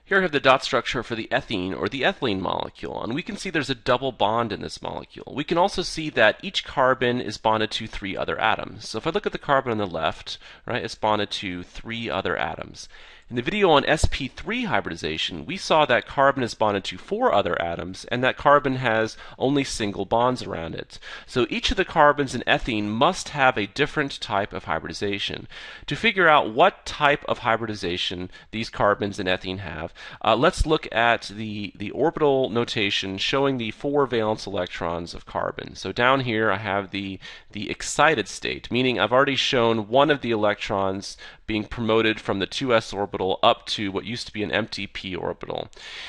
Here I have the dot structure for the ethene or the ethylene molecule, and we can see there's a double bond in this molecule. We can also see that each carbon is bonded to 3 other atoms. So if I look at the carbon on the left, right, it's bonded to 3 other atoms. In the video on sp3 hybridization, we saw that carbon is bonded to 4 other atoms and that carbon has only single bonds around it. So each of the carbons in ethene must have a different type of hybridization. To figure out what type of hybridization these carbons in ethene have, let's look at the orbital notation showing the 4 valence electrons of carbon. So down here I have the excited state, meaning I've already shown one of the electrons being promoted from the 2s orbital up to what used to be an empty p orbital.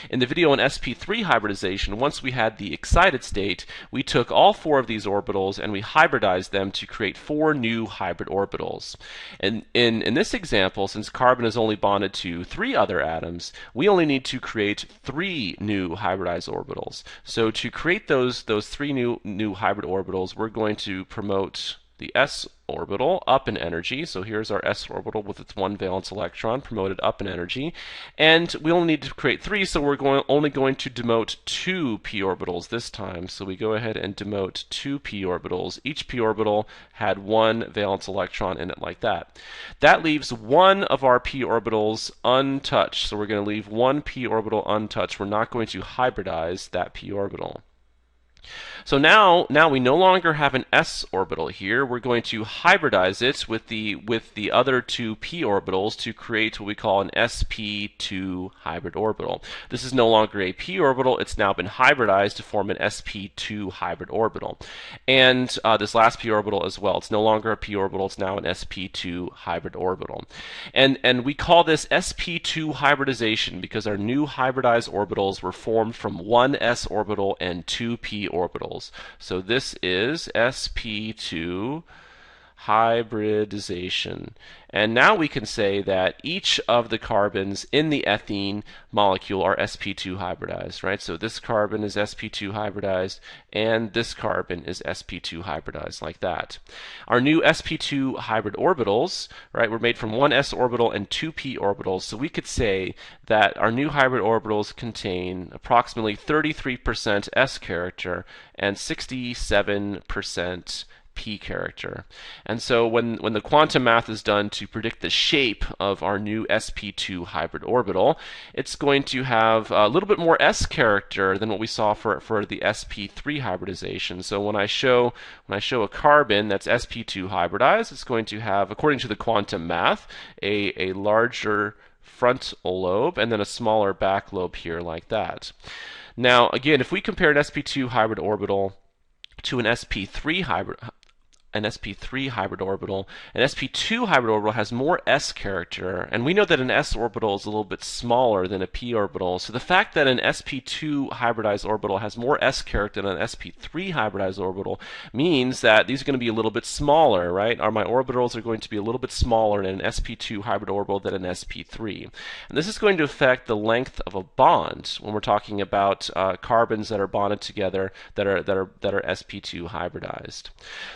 In the video on sp3 hybridization, once we had the excited state, we took all 4 of these orbitals and we hybridized them to create 4 new hybrid orbitals. And in this example, since carbon is only bonded to 3 other atoms, we only need to create 3 new hybridized orbitals. So to create those 3 new hybrid orbitals, we're going to promote the s orbital up in energy. So here's our s orbital with its 1 valence electron promoted up in energy. And we only need to create 3, so we're only going to demote 2 p orbitals this time. So we go ahead and demote 2 p orbitals. Each p orbital had 1 valence electron in it like that. That leaves one of our p orbitals untouched. So we're going to leave 1 p orbital untouched. We're not going to hybridize that p orbital. So now we no longer have an s orbital here. We're going to hybridize it with the other 2 p orbitals to create what we call an sp2 hybrid orbital. This is no longer a p orbital. It's now been hybridized to form an sp2 hybrid orbital. And this last p orbital as well. It's no longer a p orbital. It's now an sp2 hybrid orbital. And we call this sp2 hybridization because our new hybridized orbitals were formed from 1 s orbital and 2 p orbitals. So this is sp2 hybridization. And now we can say that each of the carbons in the ethene molecule are sp2 hybridized, right? So this carbon is sp2 hybridized, and this carbon is sp2 hybridized, like that. Our new sp2 hybrid orbitals, right, were made from 1 s orbital and 2 p orbitals. So we could say that our new hybrid orbitals contain approximately 33% s character and 67% p character. And so when the quantum math is done to predict the shape of our new sp2 hybrid orbital, it's going to have a little bit more s character than what we saw for the sp3 hybridization. So when I show a carbon that's sp2 hybridized, it's going to have, according to the quantum math, a larger frontal lobe and then a smaller back lobe here, like that. Now again, if we compare an sp2 hybrid orbital to an sp3 hybrid orbital. An sp2 hybrid orbital has more s character, and we know that an s orbital is a little bit smaller than a p orbital. So the fact that an sp2 hybridized orbital has more s character than an sp3 hybridized orbital means that these are going to be a little bit smaller, right? My orbitals are going to be a little bit smaller in an sp2 hybrid orbital than an sp3. And this is going to affect the length of a bond when we're talking about carbons that are bonded together that are sp2 hybridized.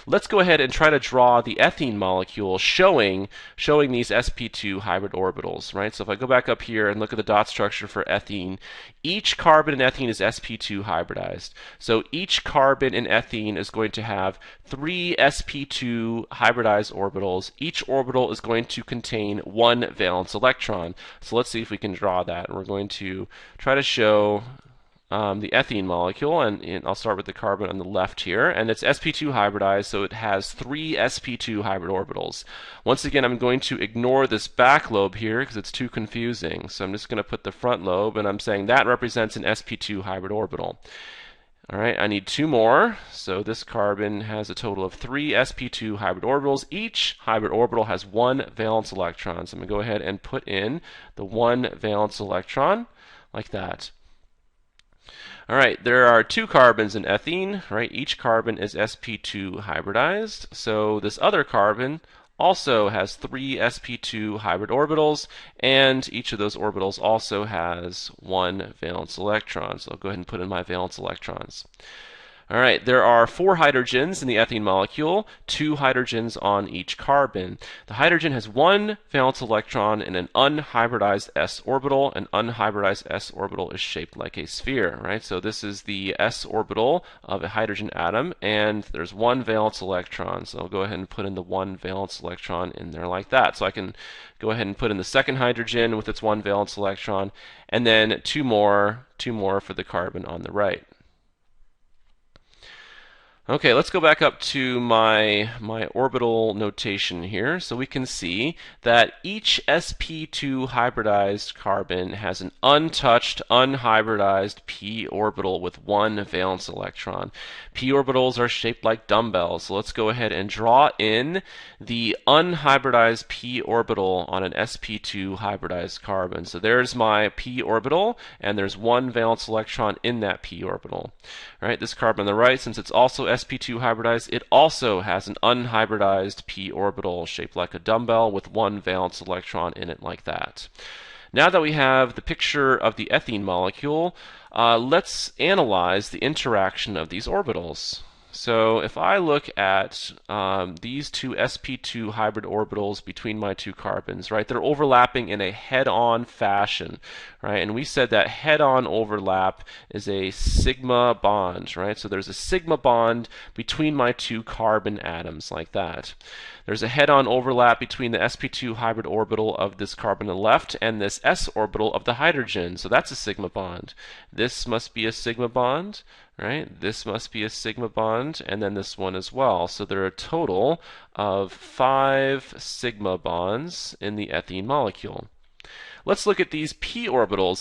Let's go ahead and try to draw the ethene molecule showing these sp2 hybrid orbitals, right? So if I go back up here and look at the dot structure for ethene, each carbon in ethene is sp2 hybridized. So each carbon in ethene is going to have 3 sp2 hybridized orbitals. Each orbital is going to contain 1 valence electron. So let's see if we can draw that. And we're going to try to show the ethene molecule, and I'll start with the carbon on the left here, and it's sp2 hybridized, so it has 3 sp2 hybrid orbitals. Once again, I'm going to ignore this back lobe here because it's too confusing, so I'm just going to put the front lobe, and I'm saying that represents an sp2 hybrid orbital. All right, I need 2 more, so this carbon has a total of 3 sp2 hybrid orbitals. Each hybrid orbital has 1 valence electron, so I'm going to go ahead and put in the 1 valence electron, like that. All right, there are 2 carbons in ethene, right? Each carbon is sp2 hybridized. So this other carbon also has 3 sp2 hybrid orbitals, and each of those orbitals also has 1 valence electron. So I'll go ahead and put in my valence electrons. All right, there are 4 hydrogens in the ethene molecule, 2 hydrogens on each carbon. The hydrogen has 1 valence electron in an unhybridized s orbital. An unhybridized s orbital is shaped like a sphere, right? So this is the s orbital of a hydrogen atom, and there's 1 valence electron. So I'll go ahead and put in the 1 valence electron in there like that. So I can go ahead and put in the second hydrogen with its 1 valence electron, and then two more for the carbon on the right. Okay, let's go back up to my orbital notation here. So we can see that each sp2 hybridized carbon has an untouched, unhybridized p orbital with 1 valence electron. P orbitals are shaped like dumbbells. So let's go ahead and draw in the unhybridized p orbital on an sp2 hybridized carbon. So there's my p orbital, and there's 1 valence electron in that p orbital. All right, this carbon on the right, since it's also sp2 hybridized, it also has an unhybridized p orbital shaped like a dumbbell with 1 valence electron in it like that. Now that we have the picture of the ethene molecule, let's analyze the interaction of these orbitals. So if I look at these two sp2 hybrid orbitals between my 2 carbons, right, they're overlapping in a head-on fashion, right? And we said that head-on overlap is a sigma bond, right? So there's a sigma bond between my 2 carbon atoms like that. There's a head-on overlap between the sp2 hybrid orbital of this carbon on the left and this s orbital of the hydrogen. So that's a sigma bond. This must be a sigma bond, right? This must be a sigma bond, and then this one as well. So there are a total of 5 sigma bonds in the ethene molecule. Let's look at these p orbitals.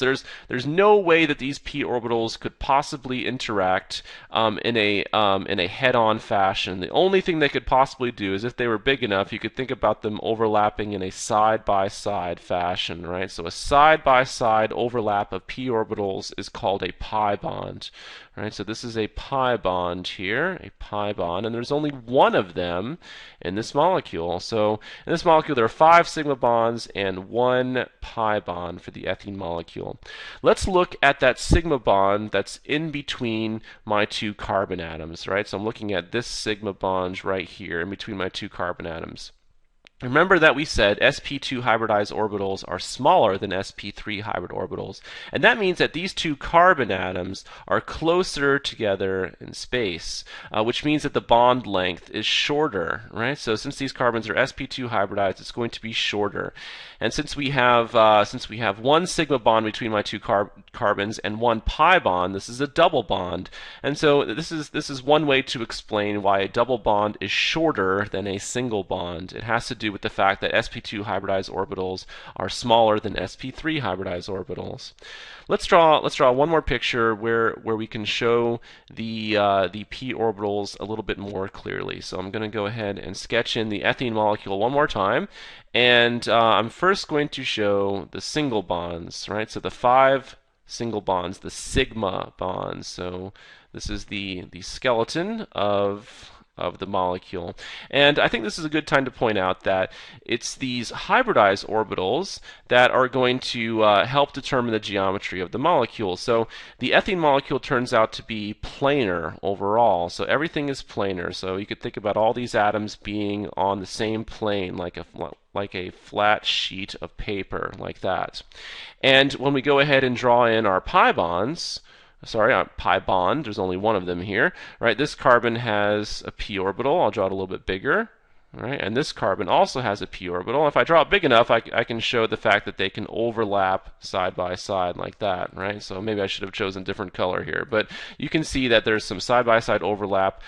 There's no way that these p orbitals could possibly interact in a head-on fashion. The only thing they could possibly do is if they were big enough, you could think about them overlapping in a side-by-side fashion, right? So a side-by-side overlap of p orbitals is called a pi bond, right? So this is a pi bond here, a pi bond, and there's only 1 of them in this molecule. So in this molecule, there are 5 sigma bonds and 1 pi bond for the ethene molecule. Let's look at that sigma bond that's in between my 2 carbon atoms, right? So I'm looking at this sigma bond right here in between my 2 carbon atoms. Remember that we said sp2 hybridized orbitals are smaller than sp3 hybrid orbitals, and that means that these 2 carbon atoms are closer together in space, which means that the bond length is shorter, right? So since these carbons are sp2 hybridized, it's going to be shorter. And since we have 1 sigma bond between my 2 carbons and 1 pi bond, this is a double bond. And so this is one way to explain why a double bond is shorter than a single bond. It has to do with the fact that sp2 hybridized orbitals are smaller than sp3 hybridized orbitals. Let's draw one more picture where we can show the p orbitals a little bit more clearly. So I'm going to go ahead and sketch in the ethene molecule one more time, and I'm first going to show the single bonds, right? So the 5 single bonds, the sigma bonds. So this is the skeleton of the molecule. And I think this is a good time to point out that it's these hybridized orbitals that are going to help determine the geometry of the molecule. So the ethene molecule turns out to be planar overall. So everything is planar. So you could think about all these atoms being on the same plane, like a flat sheet of paper, like that. And when we go ahead and draw in our pi bonds, pi bond, there's only 1 of them here, right? This carbon has a p orbital. I'll draw it a little bit bigger, right? And this carbon also has a p orbital. If I draw it big enough, I can show the fact that they can overlap side by side like that, right? So maybe I should have chosen a different color here, but you can see that there's some side by side overlap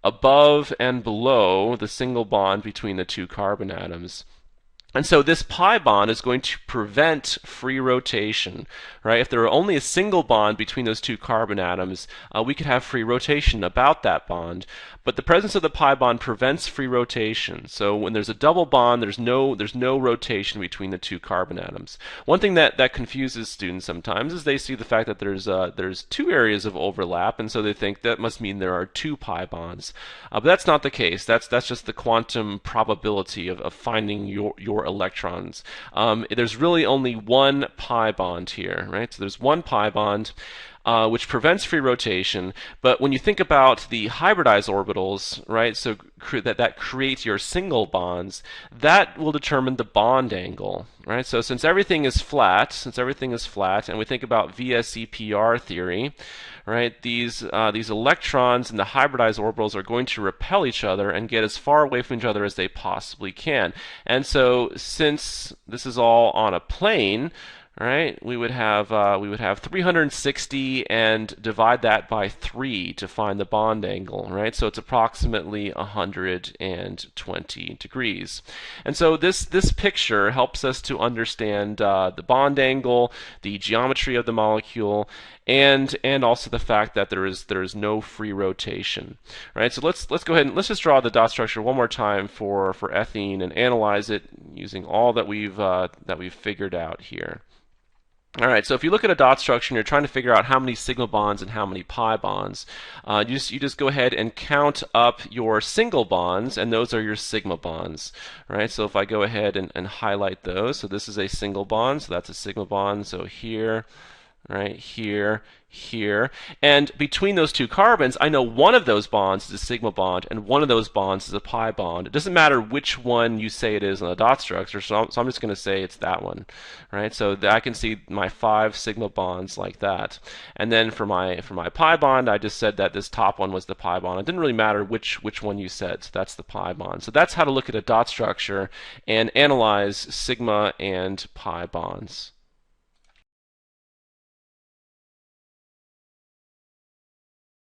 above and below the single bond between the 2 carbon atoms. And so this pi bond is going to prevent free rotation, right? If there were only a single bond between those 2 carbon atoms, we could have free rotation about that bond. But the presence of the pi bond prevents free rotation. So when there's a double bond, there's no rotation between the 2 carbon atoms. One thing that confuses students sometimes is they see the fact that there's 2 areas of overlap, and so they think that must mean there are 2 pi bonds. But that's not the case. That's just the quantum probability of finding your electrons. There's really only 1 pi bond here, right? So there's 1 pi bond. which prevents free rotation. But when you think about the hybridized orbitals, right, so that creates your single bonds, that will determine the bond angle, right? So since everything is flat, and we think about VSEPR theory, right, these electrons in the hybridized orbitals are going to repel each other and get as far away from each other as they possibly can. And so since this is all on a plane, right, we would have 360 and divide that by 3 to find the bond angle, right? So it's approximately 120 degrees. And so this picture helps us to understand the bond angle, the geometry of the molecule, and also the fact that there is no free rotation, right? So let's go ahead and let's just draw the dot structure one more time for ethene and analyze it using all that we've figured out here. All right, so if you look at a dot structure and you're trying to figure out how many sigma bonds and how many pi bonds, you just go ahead and count up your single bonds, and those are your sigma bonds. Right? So if I go ahead and highlight those, so this is a single bond, so that's a sigma bond. So here, right here, here, and between those two carbons, I know one of those bonds is a sigma bond and one of those bonds is a pi bond. It doesn't matter which one you say it is on the dot structure, so I'm just going to say it's that one, right? So I can see my 5 sigma bonds like that. And then for my pi bond, I just said that this top one was the pi bond. It didn't really matter which one you said, so that's the pi bond. So that's how to look at a dot structure and analyze sigma and pi bonds.